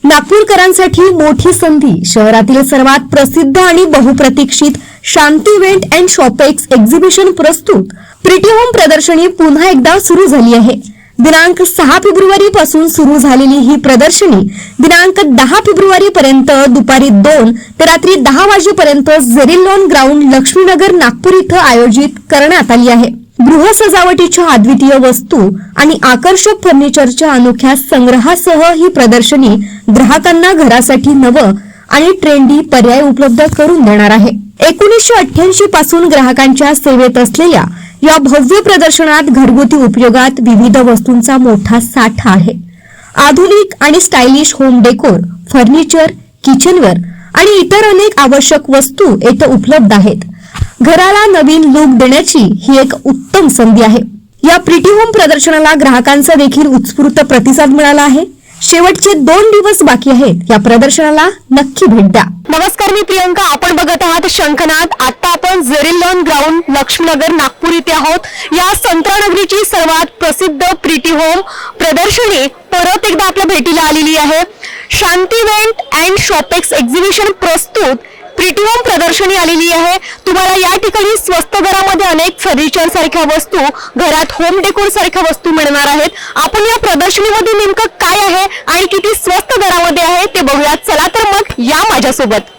नागपूरकरांसाठी मोठी संधी. शहरातील सर्वात प्रसिद्ध आणि बहुप्रतीक्षित शांती इव्हेंट अँड शॉपेक्स एक्झिबिशन प्रस्तुत प्रिटी होम प्रदर्शनी पुन्हा एकदा सुरू झाली आहे. दिनांक 6 फेब्रुवारी पासून सुरू झालेली ही प्रदर्शनी दिनांक 10 फेब्रुवारी पर्यंत दुपारी 2 ते रात्री 10 वाजेपर्यंत झेरिलॉन ग्राउंड लक्ष्मीनगर नागपूर इथं आयोजित करण्यात आली आहे. गृह सजावटीच्या अद्वितीय वस्तू आणि आकर्षक फर्निचरच्या अनोख्या संग्रहासह ही प्रदर्शनी ग्राहकांना घरासाठी नवं आणि ट्रेंडी पर्याय उपलब्ध करून देणार आहे. 1988 पासून ग्राहकांच्या सेवेत असलेल्या या भव्य प्रदर्शनात घरगुती उपयोगात विविध वस्तूंचा मोठा साठा आहे. आधुनिक आणि stylish home decor, furniture, kitchenware आणि इतर अनेक आवश्यक वस्तू येथे उपलब्ध आहेत. घराला नवीन लुक देण्याची ही एक उत्तम संधी आहे. या प्रिटी होम प्रदर्शनाला ग्राहकांचा देखील उत्स्फूर्त प्रतिसाद मिळाला आहे. शेवटचे 2 दिवस बाकी आहेत. या प्रदर्शनाला नक्की भेट द्या. नमस्कार, मी प्रियंका. आपण बघत आहात शंखनाद. आता आपण झेरिलॉन ग्राउंड लक्ष्मीनगर नागपूर इथे आहोत. या संत्रानगरीची सर्वात प्रसिद्ध प्रिटी होम प्रदर्शनी परत एकदा आपल्या भेटीला आलेली आहे. शांती इव्हेंट अँड शॉपेक्स एक्झिबिशन प्रस्तुत प्रिटी होम प्रदर्शनी आलेली आहे. तुम्हाला या ठिकाणी स्वस्त दरामध्ये अनेक फर्निचर सारख्या वस्तू, घरात होम डेकोर सारख्या वस्तू मिळणार आहेत. आपण या प्रदर्शनीमध्ये नेमकं काय आहे आणि किती स्वस्त दरामध्ये आहे ते बघूयात. चला तर मग या माझ्यासोबत.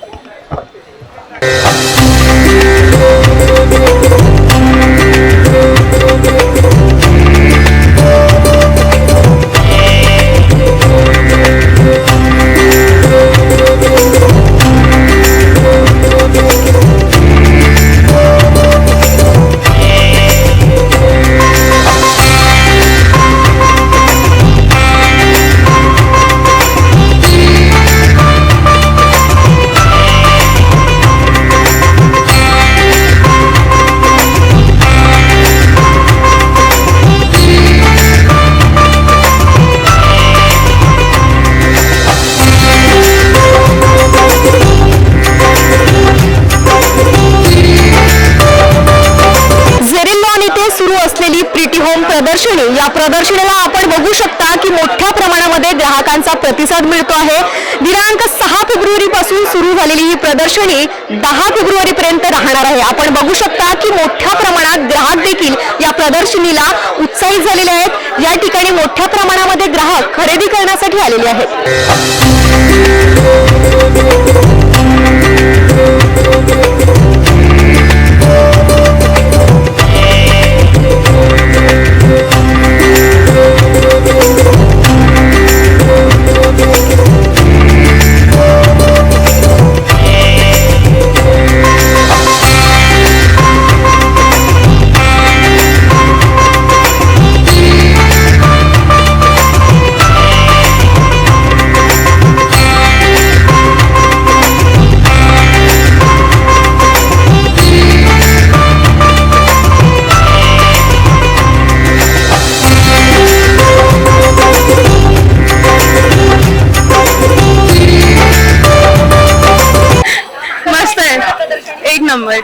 प्रदर्शनी, या प्रदर्शनीला आपण बघू शकता की मोठ्या प्रमाणामध्ये ग्राहकांचा प्रतिसाद मिळतो आहे. दिनांक 6 फेब्रुवारी पासून सुरू झालेली ही प्रदर्शनी 10 फेब्रुवारी पर्यंत राहणार आहे. आपण बघू शकता की मोठ्या प्रमाणात ग्राहक देखील या प्रदर्शनीला उत्साहित झालेले आहेत. या ठिकाणी मोठ्या प्रमाणामध्ये ग्राहक खरेदी करण्यासाठी आलेले आहेत.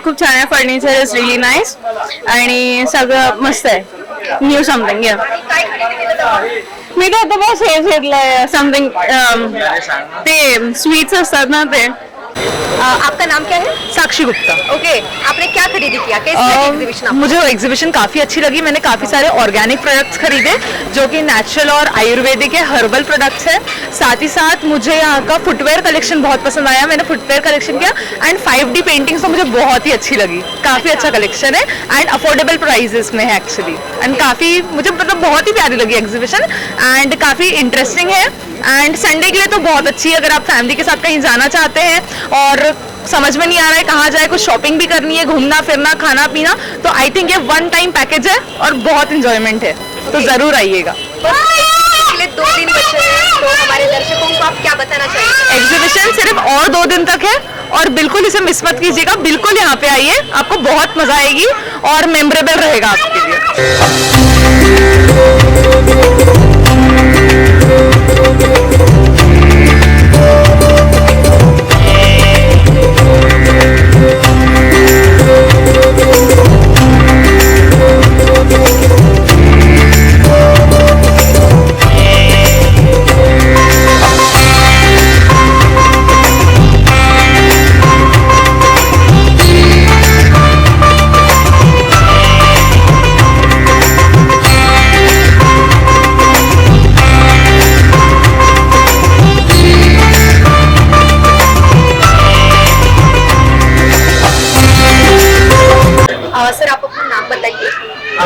खूप छान आहे. फर्निचर इज रिअली नाईस आणि सगळं मस्त आहे. New something. या मी काय आता बस हेच घेतलंय समथिंग. ते स्वीट्स असतात ना ते. आपका नाम क्या है? साक्षी गुप्ता. ओके, आपने क्या खरीदी किया? कैसी एग्जीबिशन? मुझे एग्जीबिशन काफी अच्छी लगी. मैंने काफी सारे ऑर्गेनिक प्रोडक्ट्स खरीदे जो कि नेचुरल और आयुर्वेदिक है, हर्बल प्रोडक्ट्स है. साथ ही साथ मुझे यहाँ का फुटवेयर कलेक्शन बहुत पसंद आया. मैंने फुटवेयर कलेक्शन किया एंड 5D पेंटिंग्स तो मुझे बहुत ही अच्छी लगी. काफी अच्छा कलेक्शन है एंड अफोर्डेबल प्राइजेस में है एक्चुअली. एंड काफी मुझे मतलब बहुत ही प्यारी लगी एग्जीबिशन एंड काफी इंटरेस्टिंग है. एंड संडे के लिए तो बहुत अच्छी है. अगर आप फैमिली के साथ कहीं जाना चाहते हैं और समझ में नहीं आ रहा है कहाँ जाए, कुछ शॉपिंग भी करनी है, घूमना फिरना, खाना पीना, तो आई थिंक ये 1 टाइम पैकेज है और बहुत इंजॉयमेंट है. तो जरूर आइएगा. 2 दिन बचे हैं, तो हमारे दर्शकों को आप क्या बताना चाहिए? एग्जीबिशन सिर्फ और 2 दिन तक है और बिल्कुल इसे मिस मत कीजिएगा. बिल्कुल यहाँ पे आइए, आपको बहुत मजा आएगी और मेमोरेबल रहेगा आपके लिए.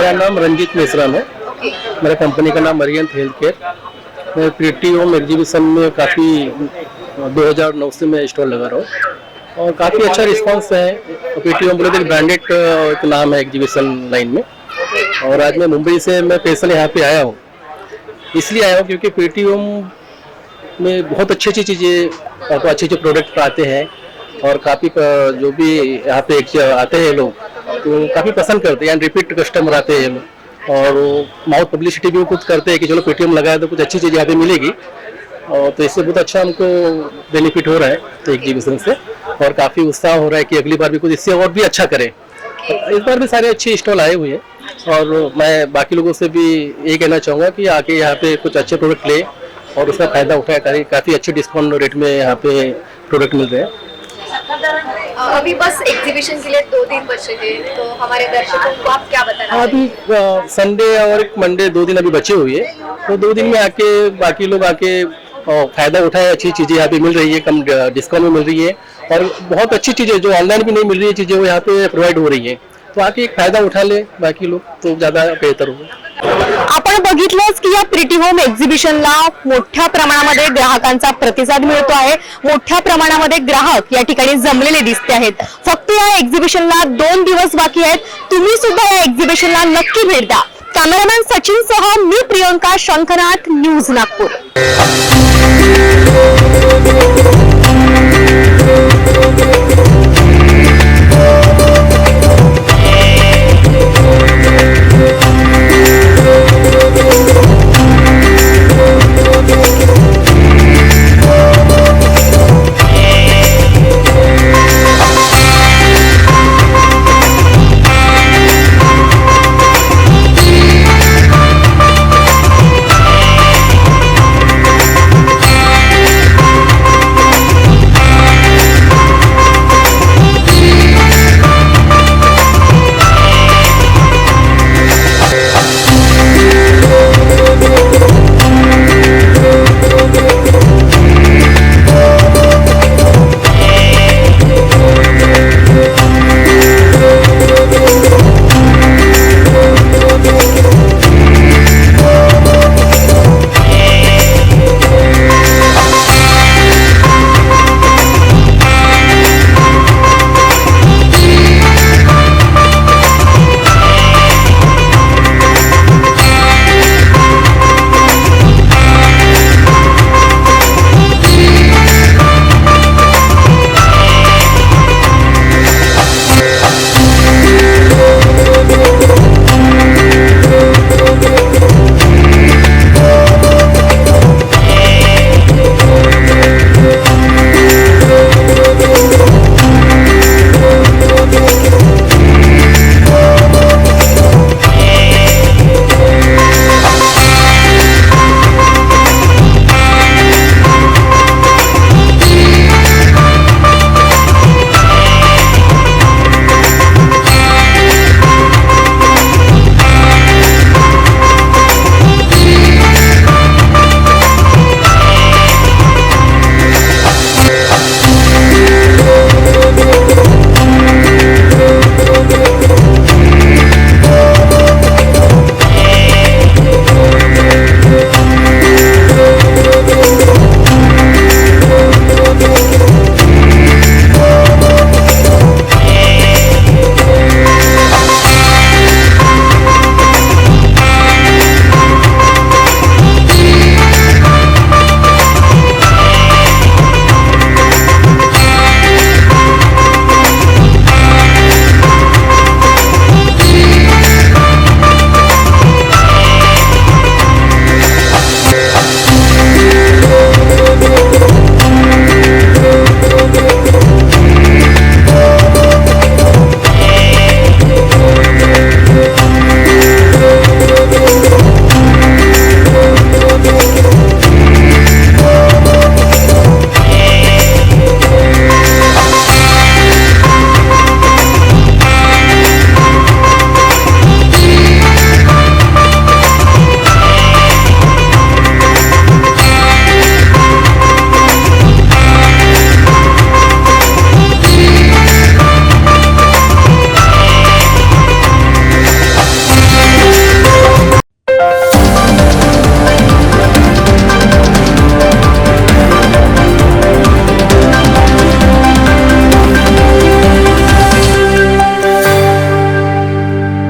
मेरा नाम रंजीत मेश्राम है। मेरा कंपनी का नाम मरियंत हेल्थ केयर। मैं प्रीटी होम एग्जीबिशन में काफ़ी 2009 से मैं स्टॉल लगा रहा हूँ और काफ़ी अच्छा रिस्पांस है। प्रीटी होम बोले तो ब्रांडेड एक नाम है एग्जीबिशन लाइन में। और आज मैं मुंबई से मैं स्पेशल यहाँ पे आया हूँ, इसलिए आया हूँ क्योंकि प्रीटी होम में बहुत अच्छी अच्छी चीज़ें और अच्छे अच्छे प्रोडक्ट आते हैं और काफ़ी जो भी यहाँ पे आते हैं लोग तो काफ़ी पसंद करते हैं एंड रिपीट कस्टमर आते हैं लोग और माउथ पब्लिसिटी भी वो खुद करते हैं कि चलो पेटीएम लगाया तो कुछ अच्छी चीज़ यहाँ पे मिलेगी। और तो इससे बहुत अच्छा हमको बेनिफिट हो रहा है तो एग्जीबिशन से और काफ़ी उत्साह हो रहा है कि अगली बार भी कुछ इससे और भी अच्छा करें। इस बार भी सारे अच्छे स्टॉल आए हुए हैं और मैं बाकी लोगों से भी ये कहना चाहूँगा कि आके यहाँ पे कुछ अच्छे प्रोडक्ट ले और उसका फायदा उठाया। काफ़ी अच्छे डिस्काउंट रेट में यहाँ पे प्रोडक्ट मिल रहे हैं। अभी बस एग्जीबिशन के लिए 2 दिन बचे हैं, तो हमारे दर्शकों को आप क्या बताना अभी संडे और एक मंडे 2 दिन अभी बचे हुए हैं, तो 2 दिन में आके बाकी लोग आके फायदा उठाए। अच्छी चीजें यहाँ पे मिल रही है, कम डिस्काउंट में मिल रही है और बहुत अच्छी चीजें जो ऑनलाइन भी नहीं मिल रही है चीजें वो यहाँ पे प्रोवाइड हो रही है। तो आके एक फायदा उठा ले बाकी लोग तो ज्यादा बेहतर होगा। आपण बघितलंच की या प्रीटी होम एक्झिबिशनला मोठ्या प्रमाणामध्ये ग्राहकांचा प्रतिसाद मिळतो आहे। मोठ्या प्रमाणामध्ये ग्राहक या ठिकाणी जमलेले दिसते आहेत। फक्त या एक्झिबिशनला 2 दिवस बाकी आहेत। तुम्ही सुद्धा या एक्झिबिशनला नक्की भेट द्या। कॅमेरामॅन सचिन सह मी प्रियंका शंखनाथ, न्यूज नागपूर।